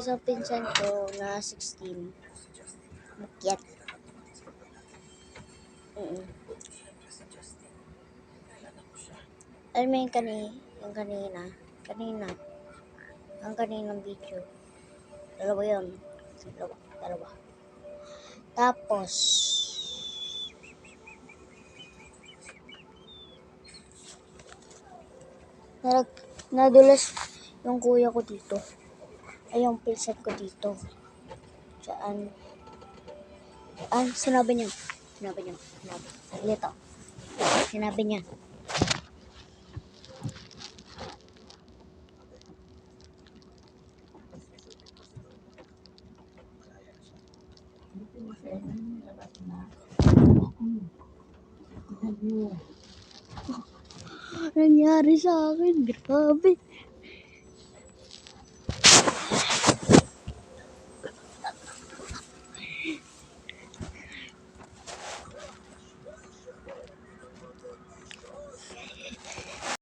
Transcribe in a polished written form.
isang pinsan ko na 16. Makyat. Alam mo yung kanina, ang kaninang video. Dalawa yun. Dalawa. Tapos, nadulas yung kuya ko dito. Ay, yung pinsan ko dito. Saan? Sinabi niya. Dito. Sinabi niya. Nangyari sa akin, grabe.